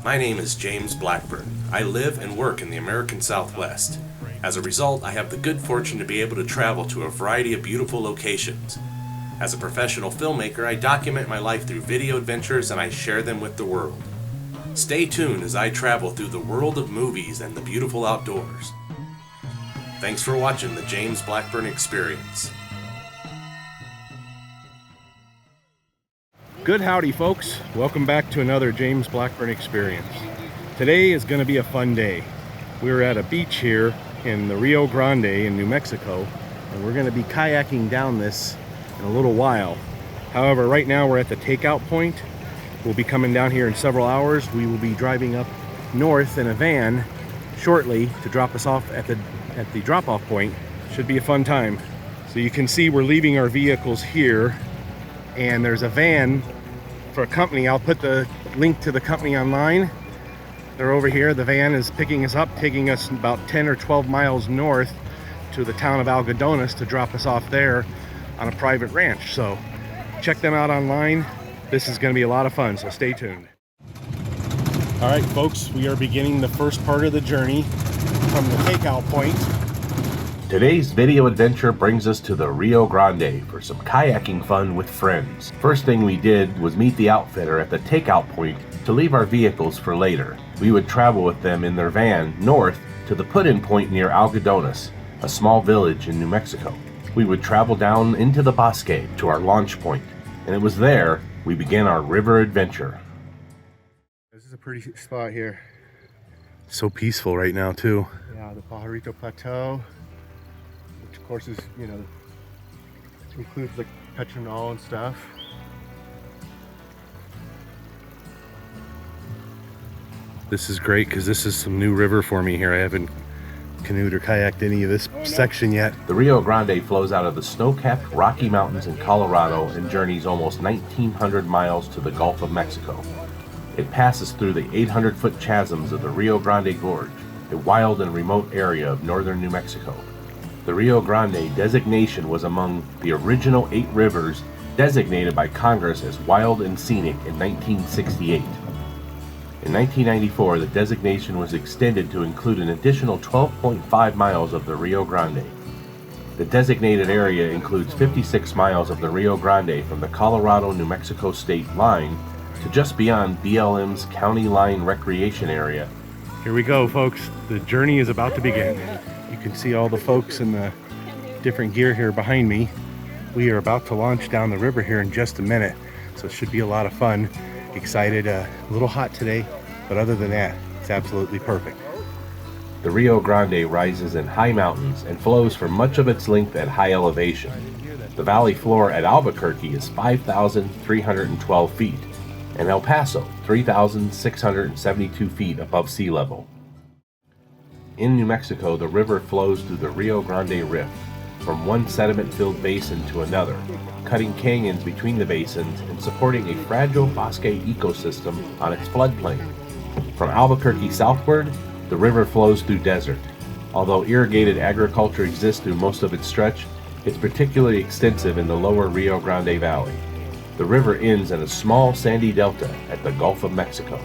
My name is James Blackburn. I live and work in the American Southwest. As a result, I have the good fortune to be able to travel to a variety of beautiful locations. As a professional filmmaker, I document my life through video adventures and I share them with the world. Stay tuned as I travel through the world of movies and the beautiful outdoors. Thanks for watching the James Blackburn Experience. Good howdy folks, welcome back to another James Blackburn Experience. Today is going to be a fun day. We're at a beach here in the Rio Grande in New Mexico, and we're going to be kayaking down this in a little while. However, right now we're at the takeout point. We'll be coming down here in several hours. We will be driving up north in a van shortly to drop us off at the drop-off point. Should be a fun time. So you can see we're leaving our vehicles here, and there's a van for a company. I'll put the link to the company online. They're over here. The van is picking us up, taking us about 10 or 12 miles north to the town of Algodones to drop us off there on a private ranch. So check them out online. This is going to be a lot of fun, so stay tuned. All right, folks, we are beginning the first part of the journey from the takeout point. Today's video adventure brings us to the Rio Grande for some kayaking fun with friends. First thing we did was meet the outfitter at the takeout point to leave our vehicles for later. We would travel with them in their van north to the put-in point near Algodones, a small village in New Mexico. We would travel down into the bosque to our launch point, and it was there we began our river adventure. This is a pretty spot here. So peaceful right now too. Yeah, the Pajarito Plateau, which of course is, you know, includes like Petronal and stuff. This is great because this is some new river for me here. I haven't canoed or kayaked any of this section yet. The Rio Grande flows out of the snow-capped Rocky Mountains in Colorado and journeys almost 1,900 miles to the Gulf of Mexico. It passes through the 800-foot chasms of the Rio Grande Gorge, a wild and remote area of northern New Mexico. The Rio Grande designation was among the original 8 rivers designated by Congress as wild and scenic in 1968. In 1994, the designation was extended to include an additional 12.5 miles of the Rio Grande. The designated area includes 56 miles of the Rio Grande from the Colorado-New Mexico state line to just beyond BLM's County Line Recreation Area. Here we go, folks. The journey is about to begin. You can see all the folks in the different gear here behind me. We are about to launch down the river here in just a minute, so it should be a lot of fun. Excited, a little hot today, but other than that, it's absolutely perfect. The Rio Grande rises in high mountains and flows for much of its length at high elevation. The valley floor at Albuquerque is 5,312 feet, and El Paso 3,672 feet above sea level. In New Mexico, the river flows through the Rio Grande Rift, from one sediment-filled basin to another, cutting canyons between the basins and supporting a fragile bosque ecosystem on its floodplain. From Albuquerque southward, the river flows through desert. Although irrigated agriculture exists through most of its stretch, it's particularly extensive in the lower Rio Grande Valley. The river ends in a small sandy delta at the Gulf of Mexico.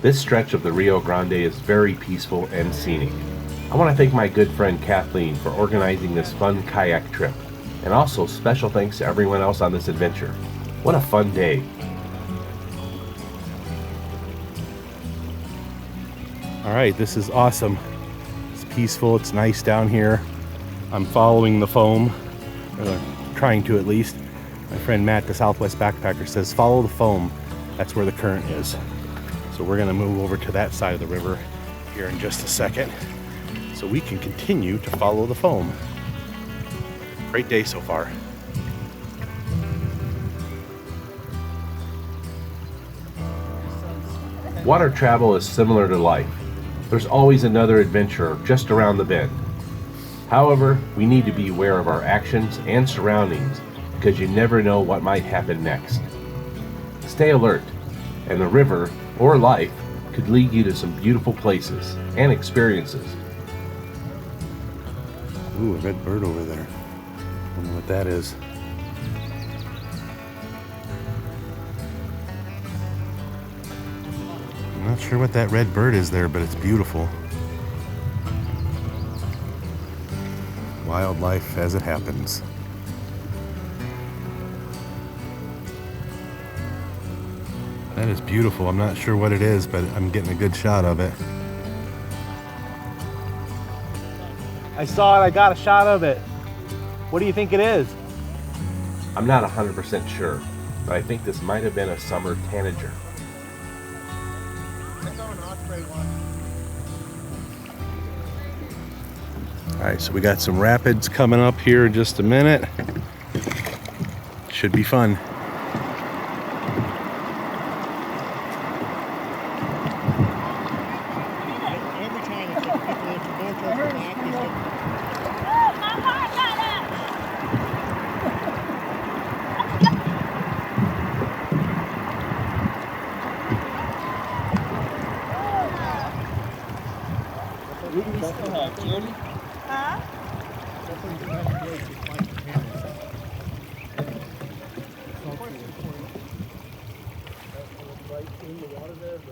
This stretch of the Rio Grande is very peaceful and scenic. I want to thank my good friend Kathleen for organizing this fun kayak trip, and also special thanks to everyone else on this adventure. What a fun day! All right, this is awesome. It's peaceful, it's nice down here. I'm following the foam, or trying to at least. My friend Matt, the Southwest Backpacker, says follow the foam. That's where the current is. So we're gonna move over to that side of the river here in just a second, so we can continue to follow the foam. Great day so far. Water travel is similar to life. There's always another adventure just around the bend. However, we need to be aware of our actions and surroundings because you never know what might happen next. Stay alert, and the river, or life, could lead you to some beautiful places and experiences. Ooh, a red bird over there. Wonder what that is. Not sure what that red bird is there, but it's beautiful. Wildlife as it happens. That is beautiful. I'm not sure what it is, but I'm getting a good shot of it. I saw it, I got a shot of it. What do you think it is? I'm not 100% sure, but I think this might have been a summer tanager. Alright, so we got some rapids coming up here in just a minute. Should be fun.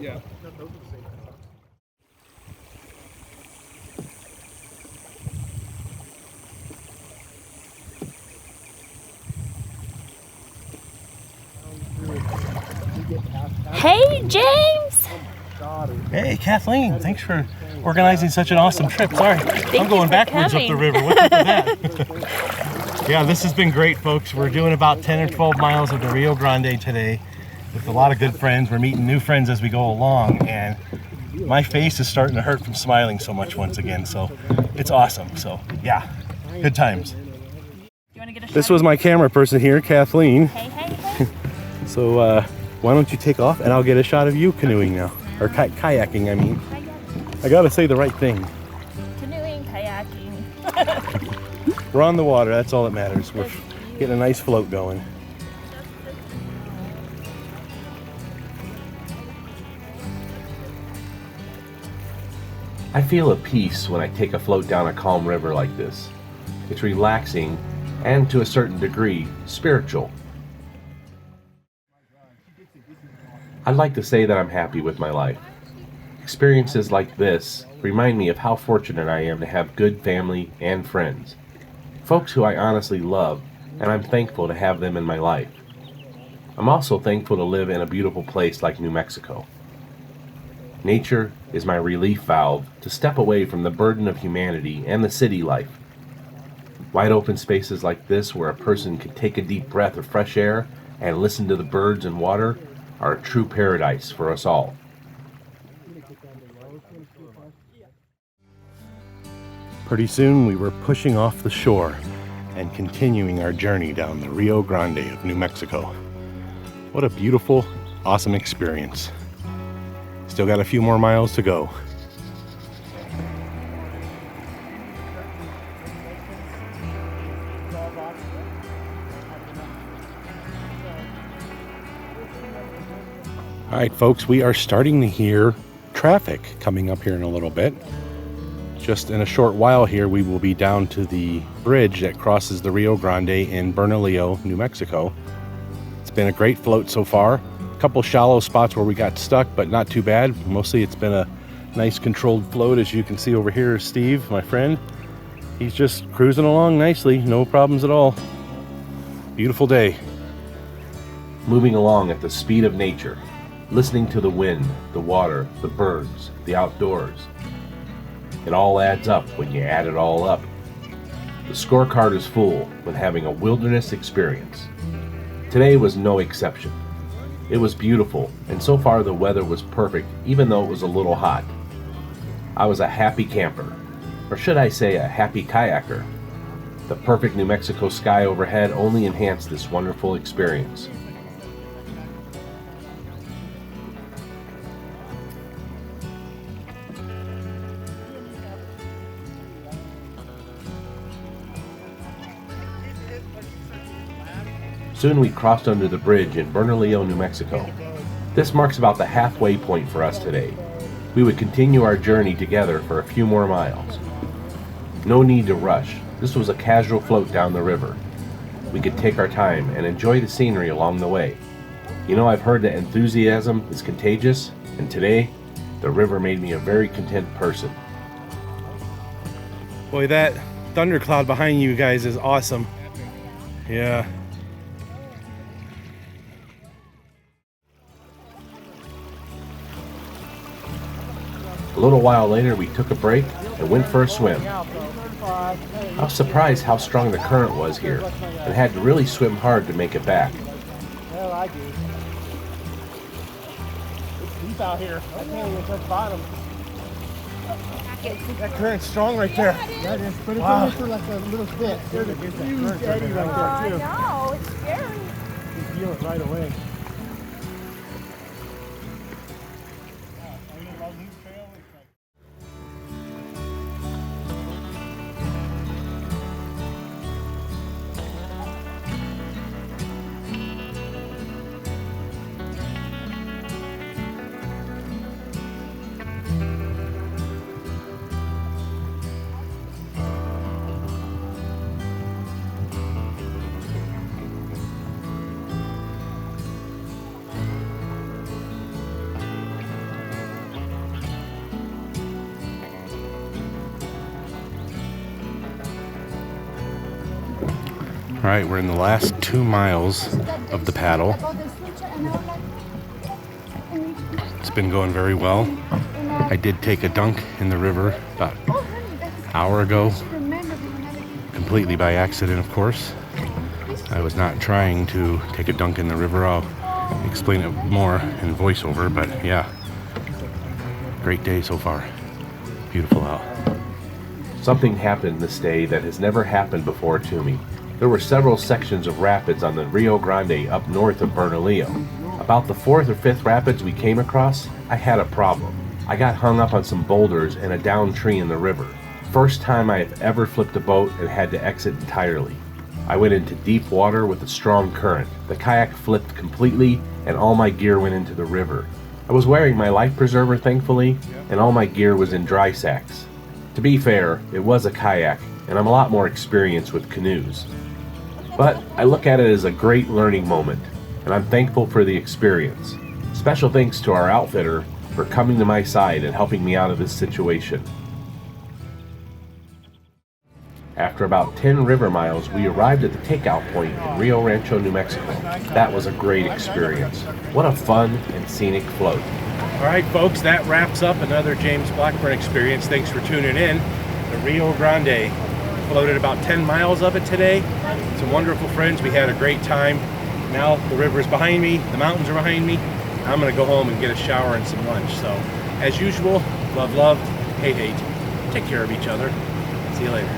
Yeah. Hey, James! Hey, Kathleen, thanks for organizing such an awesome trip. Sorry, I'm going for backwards up coming. the river. What's up with that? Yeah, this has been great, folks. We're doing about 10 or 12 miles of the Rio Grande today with a lot of good friends. We're meeting new friends as we go along, and my face is starting to hurt from smiling so much once again, so it's awesome. So, yeah, good times. You want to get a shot? This was my camera person here, Kathleen. Hey, hey, hey. So, why don't you take off and I'll get a shot of you canoeing now. Or kayaking, I mean. I gotta say the right thing. Canoeing, kayaking. We're on the water, that's all that matters. We're getting a nice float going. I feel at peace when I take a float down a calm river like this. It's relaxing and, to a certain degree, spiritual. I'd like to say that I'm happy with my life. Experiences like this remind me of how fortunate I am to have good family and friends. Folks who I honestly love, and I'm thankful to have them in my life. I'm also thankful to live in a beautiful place like New Mexico. Nature is my relief valve to step away from the burden of humanity and the city life. Wide open spaces like this where a person can take a deep breath of fresh air and listen to the birds and water are a true paradise for us all. Pretty soon we were pushing off the shore and continuing our journey down the Rio Grande of New Mexico. What a beautiful, awesome experience. Still got a few more miles to go. All right, folks, we are starting to hear traffic coming up here in a little bit. Just in a short while here, we will be down to the bridge that crosses the Rio Grande in Bernalillo, New Mexico. It's been a great float so far. A couple shallow spots where we got stuck, but not too bad. Mostly it's been a nice controlled float. As you can see over here, Steve, my friend, he's just cruising along nicely. No problems at all. Beautiful day. Moving along at the speed of nature, listening to the wind, the water, the birds, the outdoors. It all adds up when you add it all up. The scorecard is full when having a wilderness experience. Today was no exception. It was beautiful, and so far the weather was perfect, even though it was a little hot. I was a happy camper, or should I say a happy kayaker. The perfect New Mexico sky overhead only enhanced this wonderful experience. Soon we crossed under the bridge in Bernalillo, New Mexico. This marks about the halfway point for us today. We would continue our journey together for a few more miles. No need to rush. This was a casual float down the river. We could take our time and enjoy the scenery along the way. You know, I've heard that enthusiasm is contagious, and today The river made me a very content person. Boy, that thundercloud behind you guys is awesome. Yeah. A little while later, we took a break and went for a swim. I was surprised how strong the current was here and had to really swim hard to make it back. Well, I do. It's deep out here. I can't even touch bottom. That current's strong right there. That is, but it's only for like a little bit. There's a huge eddy right there too. I know, it's scary. You feel it right away. All right, we're in the last 2 miles of the paddle. It's been going very well. I did take a dunk in the river about an hour ago, completely by accident, of course. I was not trying to take a dunk in the river. I'll explain it more in voiceover, but yeah, great day so far. Beautiful out. Something happened this day that has never happened before to me. There were several sections of rapids on the Rio Grande up north of Bernalillo. About the 4th or 5th rapids we came across, I had a problem. I got hung up on some boulders and a downed tree in the river. First time I have ever flipped a boat and had to exit entirely. I went into deep water with a strong current. The kayak flipped completely and all my gear went into the river. I was wearing my life preserver, thankfully, and all my gear was in dry sacks. To be fair, it was a kayak, and I'm a lot more experienced with canoes. But I look at it as a great learning moment, and I'm thankful for the experience. Special thanks to our outfitter for coming to my side and helping me out of this situation. After about 10 river miles, we arrived at the takeout point in Rio Rancho, New Mexico. That was a great experience. What a fun and scenic float. All right, folks, that wraps up another James Blackburn experience. Thanks for tuning in. The Rio Grande. Floated about 10 miles of it today. Some wonderful friends. We had a great time. Now the river is behind me. The mountains are behind me. I'm going to go home and get a shower and some lunch. So, as usual, love, hate. Take care of each other. See you later.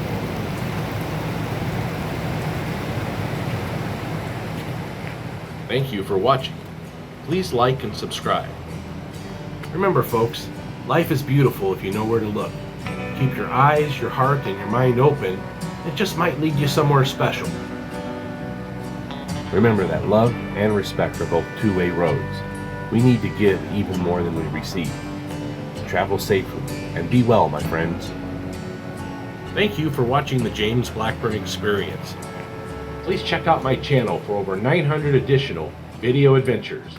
Thank you for watching. Please like and subscribe. Remember, folks, life is beautiful if you know where to look. Keep your eyes, your heart, and your mind open. It just might lead you somewhere special. Remember that love and respect are both two-way roads. We need to give even more than we receive. Travel safely and be well, my friends. Thank you for watching the James Blackburn Experience. Please check out my channel for over 900 additional video adventures.